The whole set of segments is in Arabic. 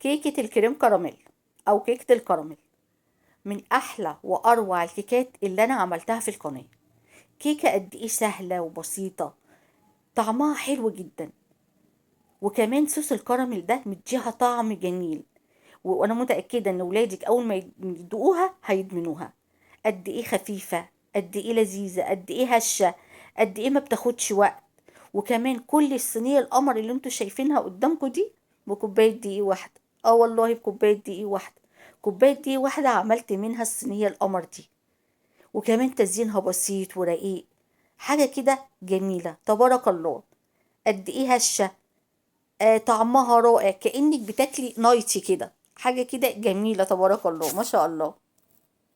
كيكة الكريم كراميل أو كيكة الكراميل من أحلى وأروع الكيكات اللي أنا عملتها في القناة. كيكة قد إيه سهلة وبسيطة، طعمها حلو جدا، وكمان صوص الكراميل ده مديها طعم جميل، وأنا متأكدة إن ولادك أول ما يدوقوها هيدمنوها. قد إيه خفيفة، قد إيه لذيذة، قد إيه هشة، قد إيه ما بتاخدش وقت. وكمان كل الصينية القمر اللي انتوا شايفينها قدامكم دي بكوباية دقيق واحدة. اه والله بكوباية دقيق واحدة، كوباية دقيق واحدة عملت منها الصينية القمر دي. وكمان تزيينها بسيط ورقيق، حاجة كده جميلة تبارك الله. قد ايه هشة، طعمها رائع، كأنك بتاكلي نايتي كده، حاجة كده جميلة تبارك الله ما شاء الله.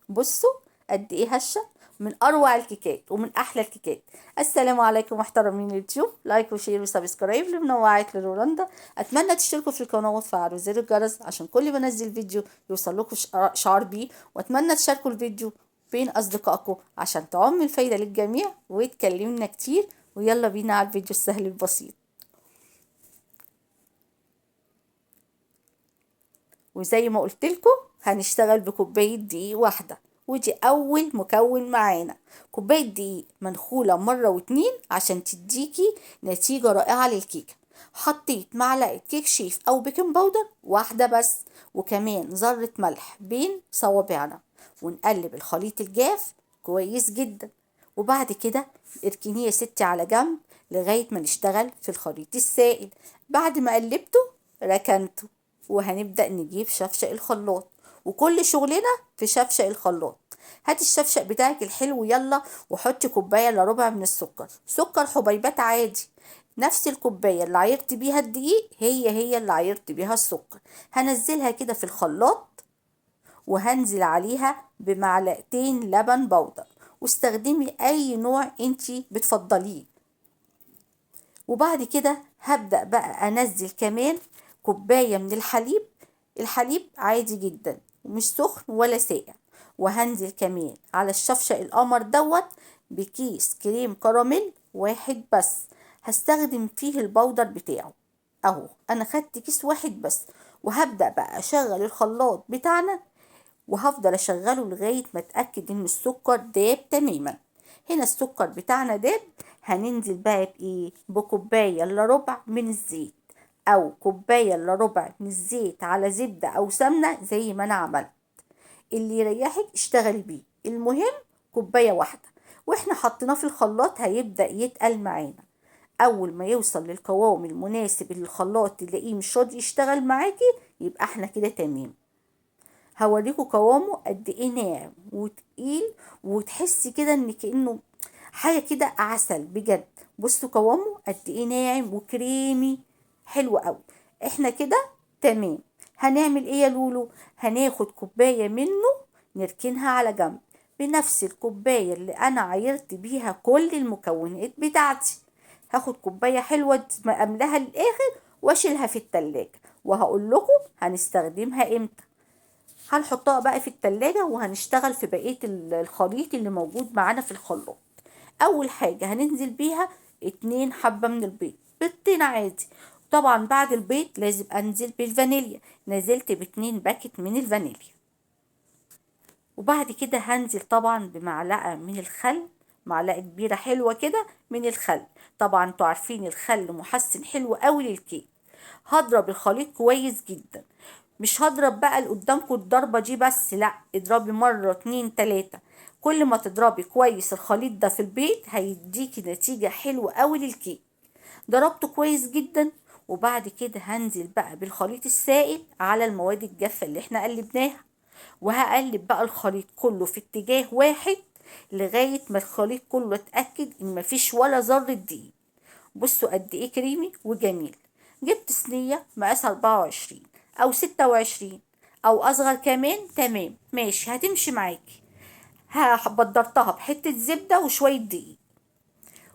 بصوا قد ايه هشه، من اروع الكيكات ومن احلى الكيكات. السلام عليكم محترمين اليوتيوب، لايك وشير وسبسكرايب لمنوعات لرولندا. اتمنى تشتركوا في القناه وتفعلوا زر الجرس عشان كل ما انزل فيديو يوصل لكم شعار بيه. واتمنى تشاركوا الفيديو بين اصدقائكم عشان تعم الفايده للجميع ويتكلمنا كتير. ويلا بينا على الفيديو السهل البسيط. وزي ما قلت لكم هنشتغل بكوباية دقيق واحدة، ودي أول مكون معانا. كوباية دقيق منخولة مرة واتنين عشان تديكي نتيجة رائعة للكيكة. حطيت معلقة كيك شيف أو بيكنج باودر واحدة بس، وكمان ذرة ملح بين صوابعنا، ونقلب الخليط الجاف كويس جدا. وبعد كده اركنيه يا ستي على جنب لغاية ما نشتغل في الخليط السائل. بعد ما قلبته ركنته، وهنبدأ نجيب شفشق الخلاط، وكل شغلنا في شفشق الخلاط. هاتي الشفشق بتاعك الحلو يلا، وحطي كوباية الا ربع من السكر، سكر حبيبات عادي. نفس الكوباية اللي عيرت بيها الدقيق هي اللي عيرت بيها السكر. هنزلها كده في الخلاط، وهنزل عليها بمعلقتين لبن بودر، واستخدمي اي نوع انتي بتفضليه. وبعد كده هبدأ بقى انزل كمان كوباية من الحليب. الحليب عادي جدا ومش سخن ولا ساقع. وهنزل كمان على الشفشق القمر دوت بكيس كريم كراميل واحد بس، هستخدم فيه البودر بتاعه. اهو انا خدت كيس واحد بس، وهبدأ بقى اشغل الخلاط بتاعنا، وهفضل اشغله لغاية ما اتأكد ان السكر داب تماما. هنا السكر بتاعنا داب، هننزل بقى بايه؟ بكوباية الا ربع من الزيت، او كوباية الا ربع من الزيت على زبدة او سمنة زي ما انا عملت، اللي يريحك اشتغلي بيه. المهم كوباية واحدة، واحنا حطيناه في الخلاط هيبدأ يتقل معانا. اول ما يوصل للقوام المناسب اللي الخلاط تلاقيه مش راضي يشتغل معاكي، يبقى احنا كده تمام. هوريكوا قوامه قد ايه ناعم وتقيل، وتحسي كده ان كأنه حاجة كده عسل بجد. بصوا قوامه قد ايه ناعم وكريمي، حلو قوي. احنا كده تمام. هنعمل ايه يا لولو؟ هناخد كوباية منه نركنها على جنب، بنفس الكوباية اللي انا عايرت بيها كل المكونات بتاعتي. هاخد كوباية حلوة املاها للاخر واشيلها في التلاجة، وهقول لكم هنستخدمها امتى. هنحطها بقى في التلاجة وهنشتغل في بقية الخليط اللي موجود معانا في الخلاط. اول حاجة هننزل بيها 2 حبة من البيض، بيضتين عادي. طبعا بعد البيض لازم انزل بالفانيليا، نزلت ب2 باكت من الفانيليا. وبعد كده هنزل طبعا بمعلقة من الخل، معلقة كبيرة حلوة كده من الخل. طبعا انتوا عارفين الخل محسن حلو قوي للكيك. هضرب الخليط كويس جدا، مش هضرب بقى اللي قدامكم الضربة دي بس، لا اضربي مرة 2 3. كل ما تضربي كويس الخليط ده في البيت هيديكي نتيجة حلوة قوي للكيك. ضربته كويس جدا. وبعد كده هنزل بقى بالخليط السائل على المواد الجافة اللي احنا قلبناها، وهقلب بقى الخليط كله في اتجاه واحد لغاية ما الخليط كله اتأكد ان مفيش ولا ذرة دقيق. بصوا قد ايه كريمي وجميل. جبت صينية مقاس 24 او 26 او اصغر كمان، تمام ماشي هتمشي معاكي. بدرتها بحتة زبدة وشوية دقيق،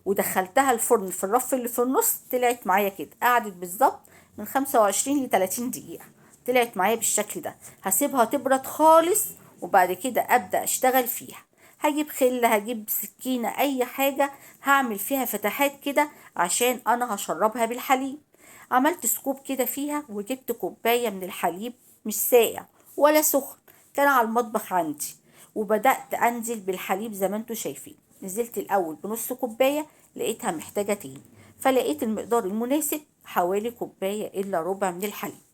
ودخلتها الفرن في الرف اللي في النص. طلعت معايا كده، قعدت بالظبط من 25 ل 30 دقيقة. طلعت معايا بالشكل ده. هسيبها تبرد خالص، وبعد كده ابدأ اشتغل فيها. هجيب خل، هجيب سكينة، اي حاجة هعمل فيها فتحات كده عشان انا هشربها بالحليب. عملت سكوب كده فيها، وجبت كوباية من الحليب مش ساقع ولا سخن، كان على المطبخ عندي، وبدأت أنزل بالحليب زي ما انتوا شايفين. نزلت الأول بنص كوباية، لقيتها محتاجة تاني، فلقيت المقدار المناسب حوالي كوباية إلا ربع من الحليب.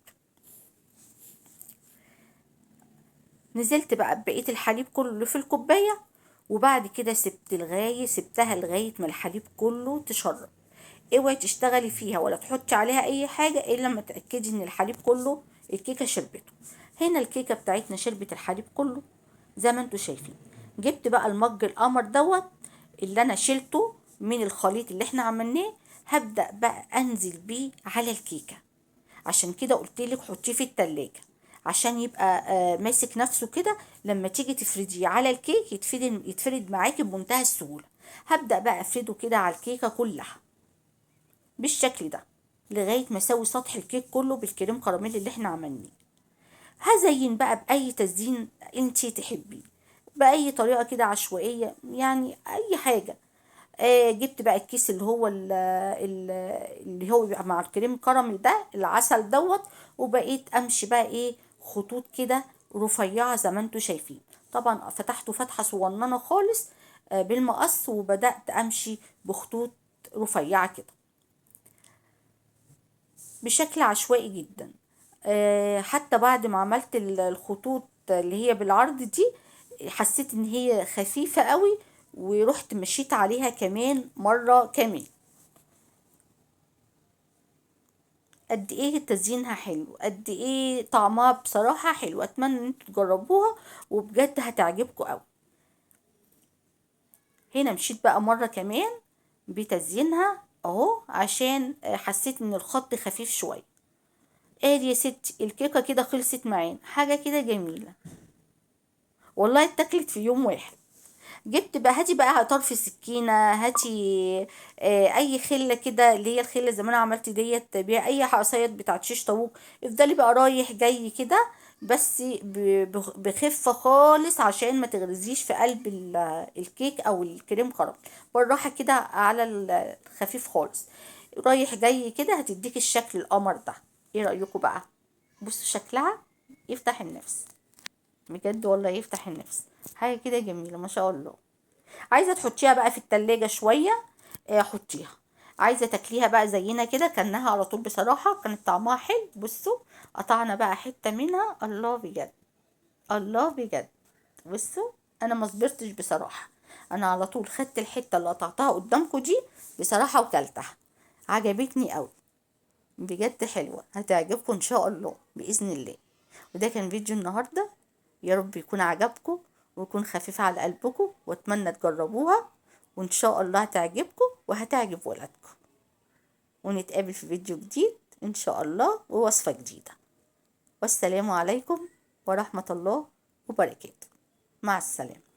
نزلت بقى ببقية الحليب كله اللي في الكوباية، وبعد كده سبتها لغاية ما الحليب كله تشرب. اوعي تشتغلي فيها ولا تحطي عليها اي حاجة الا لما تأكدي ان الحليب كله الكيكة شربته. هنا الكيكة بتاعتنا شربت الحليب كله زي ما انتوا شايفين. جبت بقى المج القمر دوت اللي انا شلته من الخليط اللي احنا عملناه، هبدأ بقى انزل بيه على الكيكة. عشان كده قلتلك حطيه في التلاجة عشان يبقى ماسك نفسه كده، لما تيجي تفرديه على الكيك يتفرد معاكي بمنتهى السهولة. هبدأ بقى افرده كده على الكيكة كلها بالشكل ده، لغاية ما اسوي سطح الكيك كله بالكريم كراميل اللي احنا عملناه. هزين بقى بأي تزيين انتي تحبيه، بأي طريقة كده عشوائية، يعني أي حاجة. جبت بقى الكيس اللي هو بيبقى مع الكريم كراميل ده، العسل دوت، وبقيت امشي بقى ايه خطوط كده رفيعة زي ما انتوا شايفين. طبعا فتحته فتحة صغننة خالص بالمقص، وبدأت امشي بخطوط رفيعة كده بشكل عشوائي جدا. حتى بعد ما عملت الخطوط اللي هي بالعرض دي، حسيت ان هي خفيفة قوي، ورحت مشيت عليها كمان مرة كمان. قد ايه تزيينها حلو، قد ايه طعمها بصراحة حلو. اتمنى ان انتوا تجربوها وبجد هتعجبكم قوي. هنا مشيت بقى مرة كمان بتزيينها اهو، عشان حسيت ان الخط خفيف شوية. ادي يا ستي الكيكة كده خلصت معانا، حاجة كده جميلة والله، اتاكلت في يوم واحد. جبت بقى، هاتي بقى طرف سكينة، هاتي اي خلة كده اللي هي الخلة زي ما انا عملت ديت بيها، اي عصايات بتاعت شيش طاووق. افضلي بقى رايح جاي كده، بس بخفة خالص عشان ما تغرزيش في قلب الكيك او الكريم كراميل. بالراحة كده على الخفيف خالص، رايح جاي كده، هتديك الشكل القمر ده. ايه رأيكم بقى؟ بصوا شكلها يفتح النفس، بجد والله يفتح النفس. حاجة كده جميلة ما شاء الله. عايزه تحطيها بقى في التلاجة شويه، حطيها. عايزه تاكليها بقى زينا كده كانها على طول، بصراحه كانت طعمها حلو. بصوا قطعنا بقى حته منها، الله بجد، الله بجد. بصوا انا ما صبرتش بصراحه، انا على طول خدت الحته اللي قطعتها قدامكم دي بصراحه وكلتها، عجبتني قوي بجد، حلوه، هتعجبكم ان شاء الله باذن الله. وده كان فيديو النهارده، يا رب يكون عجبكم ويكون خفيف على قلبكم، واتمنى تجربوها، وان شاء الله هتعجبكم وهتعجب ولادكم. ونتقابل في فيديو جديد ان شاء الله ووصفة جديدة. والسلام عليكم ورحمة الله وبركاته. مع السلامة.